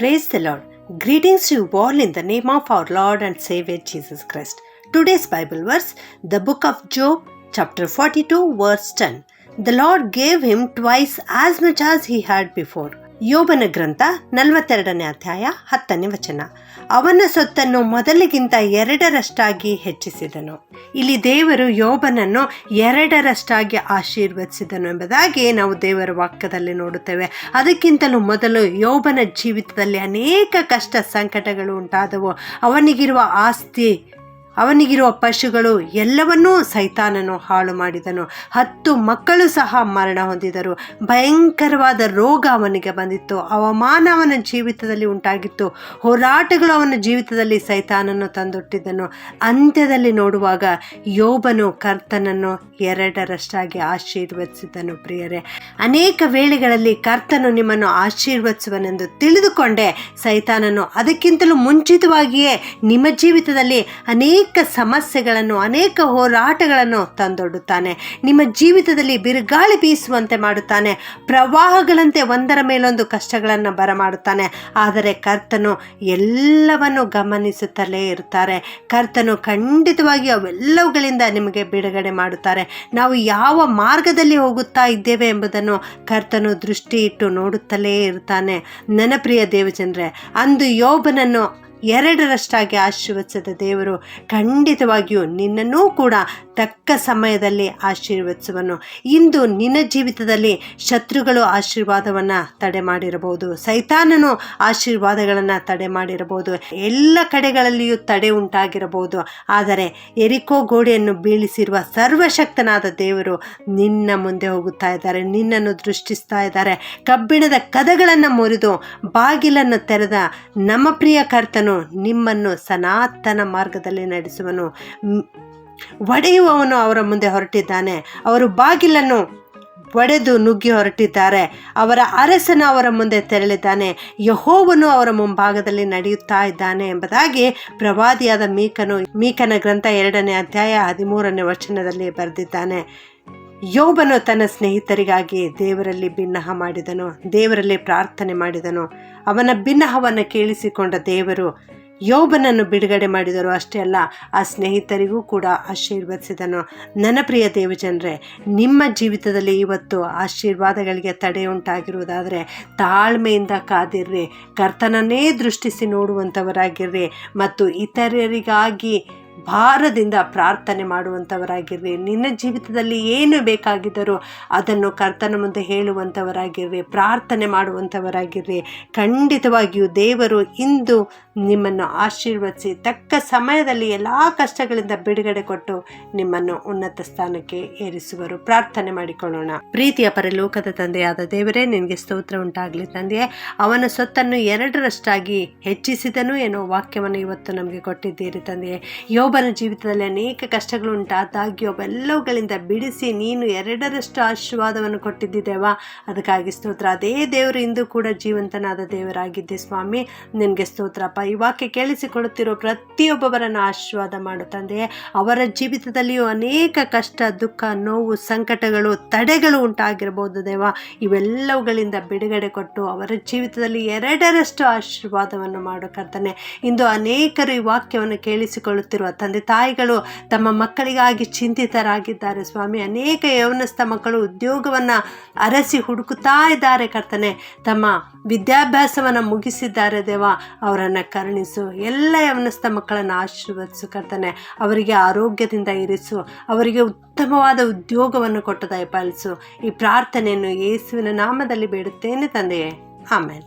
Praise the Lord. Greetings to you all in the name of our Lord and Savior Jesus Christ. Today's Bible verse, the book of Job, chapter 42, verse 10. The Lord gave him twice as much as he had before. ಯೋಬನ ಗ್ರಂಥ 42ನೇ ಅಧ್ಯಾಯ 10ನೇ ವಚನ. ಅವನ ಸೊತ್ತನ್ನು ಮೊದಲಿಗಿಂತ 2ರಷ್ಟಾಗಿ ಹೆಚ್ಚಿಸಿದನು. ಇಲ್ಲಿ ದೇವರು ಯೋಬನನ್ನು 2ರಷ್ಟಾಗಿ ಆಶೀರ್ವದಿಸಿದನು ಎಂಬುದಾಗಿ ನಾವು ದೇವರ ವಾಕ್ಯದಲ್ಲಿ ನೋಡುತ್ತೇವೆ. ಅದಕ್ಕಿಂತಲೂ ಮೊದಲು ಯೋಬನ ಜೀವಿತದಲ್ಲಿ ಅನೇಕ ಕಷ್ಟ ಸಂಕಟಗಳು ಉಂಟಾದವು. ಅವನಿಗಿರುವ ಆಸ್ತಿ, ಅವನಿಗಿರುವ ಪಶುಗಳು ಎಲ್ಲವನ್ನೂ ಸೈತಾನನು ಹಾಳು ಮಾಡಿದನು. 10 ಮಕ್ಕಳು ಸಹ ಮರಣ ಹೊಂದಿದರು. ಭಯಂಕರವಾದ ರೋಗ ಅವನಿಗೆ ಬಂದಿತ್ತು. ಅವಮಾನ ಅವನ ಜೀವಿತದಲ್ಲಿ ಉಂಟಾಗಿತ್ತು. ಹೋರಾಟಗಳು ಅವನ ಜೀವಿತದಲ್ಲಿ ಸೈತಾನನು ತಂದೊಟ್ಟಿದ್ದನು. ಅಂತ್ಯದಲ್ಲಿ ನೋಡುವಾಗ ಯೋಬನು ಕರ್ತನನ್ನು 2ರಷ್ಟಾಗಿ ಆಶೀರ್ವದಿಸಿದನು. ಪ್ರಿಯರೇ, ಅನೇಕ ವೇಳೆಗಳಲ್ಲಿ ಕರ್ತನು ನಿಮ್ಮನ್ನು ಆಶೀರ್ವದಿಸುವನೆಂದು ತಿಳಿದುಕೊಂಡೇ ಸೈತಾನನು ಅದಕ್ಕಿಂತಲೂ ಮುಂಚಿತವಾಗಿಯೇ ನಿಮ್ಮ ಜೀವಿತದಲ್ಲಿ ಅನೇಕ ಸಮಸ್ಯೆಗಳನ್ನು, ಅನೇಕ ಹೋರಾಟಗಳನ್ನು ತಂದೊಡ್ಡುತ್ತಾನೆ. ನಿಮ್ಮ ಜೀವಿತದಲ್ಲಿ ಬಿರುಗಾಳಿ ಬೀಸುವಂತೆ ಮಾಡುತ್ತಾನೆ. ಪ್ರವಾಹಗಳಂತೆ ಒಂದರ ಮೇಲೊಂದು ಕಷ್ಟಗಳನ್ನು ಬರಮಾಡುತ್ತಾನೆ. ಆದರೆ ಕರ್ತನು ಎಲ್ಲವನ್ನು ಗಮನಿಸುತ್ತಲೇ ಇರುತ್ತಾರೆ. ಕರ್ತನು ಖಂಡಿತವಾಗಿ ಅವೆಲ್ಲವುಗಳಿಂದ ನಿಮಗೆ ಬಿಡುಗಡೆ ಮಾಡುತ್ತಾರೆ. ನಾವು ಯಾವ ಮಾರ್ಗದಲ್ಲಿ ಹೋಗುತ್ತಾ ಇದ್ದೇವೆ ಎಂಬುದನ್ನು ಕರ್ತನು ದೃಷ್ಟಿ ಇಟ್ಟು ನೋಡುತ್ತಲೇ ಇರ್ತಾನೆ. ನನ್ನ ಪ್ರಿಯ ದೇವಜನರೇ, ಅಂದು ಯೋಬನನ್ನು 2ರಷ್ಟಾಗಿ ಆಶೀರ್ವದಿಸಿದ ದೇವರು ಖಂಡಿತವಾಗಿಯೂ ನಿನ್ನನ್ನೂ ಕೂಡ ತಕ್ಕ ಸಮಯದಲ್ಲಿ ಆಶೀರ್ವದಿಸುವನು. ಇಂದು ನಿನ್ನ ಜೀವಿತದಲ್ಲಿ ಶತ್ರುಗಳು ಆಶೀರ್ವಾದವನ್ನು ತಡೆ ಮಾಡಿರಬಹುದು, ಸೈತಾನನು ಆಶೀರ್ವಾದಗಳನ್ನು ತಡೆ ಮಾಡಿರಬಹುದು, ಎಲ್ಲ ಕಡೆಗಳಲ್ಲಿಯೂ ತಡೆ ಉಂಟಾಗಿರಬಹುದು. ಆದರೆ ಎರಿಕೋ ಗೋಡೆಯನ್ನು ಬೀಳಿಸಿರುವ ಸರ್ವಶಕ್ತನಾದ ದೇವರು ನಿನ್ನ ಮುಂದೆ ಹೋಗುತ್ತಾ ಇದ್ದಾರೆ, ನಿನ್ನನ್ನು ದೃಷ್ಟಿಸ್ತಾ ಇದ್ದಾರೆ. ಕಬ್ಬಿಣದ ಕದಗಳನ್ನು ಮುರಿದು ಬಾಗಿಲನ್ನು ತೆರೆದ ನಮ್ಮ ಪ್ರಿಯ ಕರ್ತನು ನಿಮ್ಮನ್ನು ಸನಾತನ ಮಾರ್ಗದಲ್ಲಿ ನಡೆಸುವನು. ಒಡೆಯುವವನು ಅವರ ಮುಂದೆ ಹೊರಟಿದ್ದಾನೆ. ಅವರು ಬಾಗಿಲನ್ನು ಒಡೆದು ನುಗ್ಗಿ ಹೊರಟಿದ್ದಾರೆ. ಅವರ ಅರಸನು ಅವರ ಮುಂದೆ ತೆರಳಿದ್ದಾನೆ. ಯೆಹೋವನು ಅವರ ಮುಂಭಾಗದಲ್ಲಿ ನಡೆಯುತ್ತಾ ಇದ್ದಾನೆ ಎಂಬುದಾಗಿ ಪ್ರವಾದಿಯಾದ ಮೀಕನ ಗ್ರಂಥ 2ನೇ ಅಧ್ಯಾಯ 13ನೇ ವಚನದಲ್ಲಿ ಬರೆದಿದ್ದಾನೆ. ಯೋಬನು ತನ್ನ ಸ್ನೇಹಿತರಿಗಾಗಿ ದೇವರಲ್ಲಿ ಬಿನ್ನಹ ಮಾಡಿದನು, ದೇವರಲ್ಲಿ ಪ್ರಾರ್ಥನೆ ಮಾಡಿದನು. ಅವನ ಬಿನ್ನಹವನ್ನು ಕೇಳಿಸಿಕೊಂಡ ದೇವರು ಯೋಬನನ್ನು ಬಿಡುಗಡೆ ಮಾಡಿದರು. ಅಷ್ಟೇ ಅಲ್ಲ, ಆ ಸ್ನೇಹಿತರಿಗೂ ಕೂಡ ಆಶೀರ್ವದಿಸಿದನು. ನನ್ನ ಪ್ರಿಯ ದೇವಜನರೇ, ನಿಮ್ಮ ಜೀವಿತದಲ್ಲಿ ಇವತ್ತು ಆಶೀರ್ವಾದಗಳಿಗೆ ತಡೆ ಉಂಟಾಗಿರುವುದಾದರೆ ತಾಳ್ಮೆಯಿಂದ ಕಾದಿರ್ರಿ, ಕರ್ತನನ್ನೇ ದೃಷ್ಟಿಸಿ ನೋಡುವಂಥವರಾಗಿರ್ರಿ ಮತ್ತು ಇತರರಿಗಾಗಿ ಭಾರದಿಂದ ಪ್ರಾರ್ಥನೆ ಮಾಡುವಂಥವರಾಗಿರ್ರಿ. ನಿನ್ನ ಜೀವಿತದಲ್ಲಿ ಏನು ಬೇಕಾಗಿದ್ದರೂ ಅದನ್ನು ಕರ್ತನ ಮುಂದೆ ಹೇಳುವಂಥವರಾಗಿರ್ರಿ, ಪ್ರಾರ್ಥನೆ ಮಾಡುವಂಥವರಾಗಿರ್ರಿ. ಖಂಡಿತವಾಗಿಯೂ ದೇವರು ಇಂದು ನಿಮ್ಮನ್ನು ಆಶೀರ್ವದಿಸಿ ತಕ್ಕ ಸಮಯದಲ್ಲಿ ಎಲ್ಲ ಕಷ್ಟಗಳಿಂದ ಬಿಡುಗಡೆ ಕೊಟ್ಟು ನಿಮ್ಮನ್ನು ಉನ್ನತ ಸ್ಥಾನಕ್ಕೆ ಏರಿಸುವರು. ಪ್ರಾರ್ಥನೆ ಮಾಡಿಕೊಳ್ಳೋಣ. ಪ್ರೀತಿಯ ಪರಲೋಕದ ತಂದೆಯಾದ ದೇವರೇ, ನಿನಗೆ ಸ್ತೋತ್ರ ಉಂಟಾಗಲಿ ತಂದೆಯೇ. ಅವನ ಸೊತ್ತನ್ನು 2ರಷ್ಟಾಗಿ ಹೆಚ್ಚಿಸಿದನು ಎನ್ನುವ ವಾಕ್ಯವನ್ನು ಇವತ್ತು ನಮಗೆ ಕೊಟ್ಟಿದ್ದೀರಿ ತಂದೆಯೇ. ಯೋಬನ ಜೀವಿತದಲ್ಲಿ ಅನೇಕ ಕಷ್ಟಗಳು ಉಂಟಾದಾಗ್ಯೂ ಅವೆಲ್ಲವುಗಳಿಂದ ಬಿಡಿಸಿ ನೀನು 2ರಷ್ಟು ಆಶೀರ್ವಾದವನ್ನು ಕೊಟ್ಟಿದ್ದೇವಾ, ಅದಕ್ಕಾಗಿ ಸ್ತೋತ್ರ. ಅದೇ ದೇವರು ಇಂದು ಕೂಡ ಜೀವಂತನಾದ ದೇವರಾಗಿದ್ದೆ ಸ್ವಾಮಿ, ನಿನಗೆ ಸ್ತೋತ್ರಪ್ಪ. ಈ ವಾಕ್ಯ ಕೇಳಿಸಿಕೊಳ್ಳುತ್ತಿರೋ ಪ್ರತಿಯೊಬ್ಬವರನ್ನು ಆಶೀರ್ವಾದ ಮಾಡು ತಂದೆಯೇ. ಅವರ ಜೀವಿತದಲ್ಲಿಯೂ ಅನೇಕ ಕಷ್ಟ, ದುಃಖ, ನೋವು, ಸಂಕಟಗಳು, ತಡೆಗಳು ಉಂಟಾಗಿರಬಹುದು ದೇವ. ಇವೆಲ್ಲವುಗಳಿಂದ ಬಿಡುಗಡೆ ಕೊಟ್ಟು ಅವರ ಜೀವಿತದಲ್ಲಿ 2ರಷ್ಟು ಆಶೀರ್ವಾದವನ್ನು ಮಾಡು ಕರ್ತನೆ. ಇಂದು ಅನೇಕರು ಈ ವಾಕ್ಯವನ್ನು ಕೇಳಿಸಿಕೊಳ್ಳುತ್ತಿರುವ ತಂದೆ ತಾಯಿಗಳು ತಮ್ಮ ಮಕ್ಕಳಿಗಾಗಿ ಚಿಂತಿತರಾಗಿದ್ದಾರೆ ಸ್ವಾಮಿ. ಅನೇಕ ಯೌವನಸ್ಥ ಮಕ್ಕಳು ಉದ್ಯೋಗವನ್ನು ಅರಸಿ ಹುಡುಕುತ್ತಾ ಇದ್ದಾರೆ ಕರ್ತನೆ. ತಮ್ಮ ವಿದ್ಯಾಭ್ಯಾಸವನ್ನು ಮುಗಿಸಿದ್ದಾರೆ ದೇವ, ಅವರನ್ನು ಕರುಣಿಸು. ಎಲ್ಲ ಯೌವನಸ್ಥ ಮಕ್ಕಳನ್ನು ಆಶೀರ್ವದಿಸು ಕರ್ತನೆ. ಅವರಿಗೆ ಆರೋಗ್ಯದಿಂದ ಇರಿಸು, ಅವರಿಗೆ ಉತ್ತಮವಾದ ಉದ್ಯೋಗವನ್ನು ಕೊಟ್ಟು ದಯಪಾಲಿಸು. ಈ ಪ್ರಾರ್ಥನೆಯನ್ನು ಯೇಸುವಿನ ನಾಮದಲ್ಲಿ ಬೇಡುತ್ತೇನೆ ತಂದೆಯೇ, ಆಮೆನ್.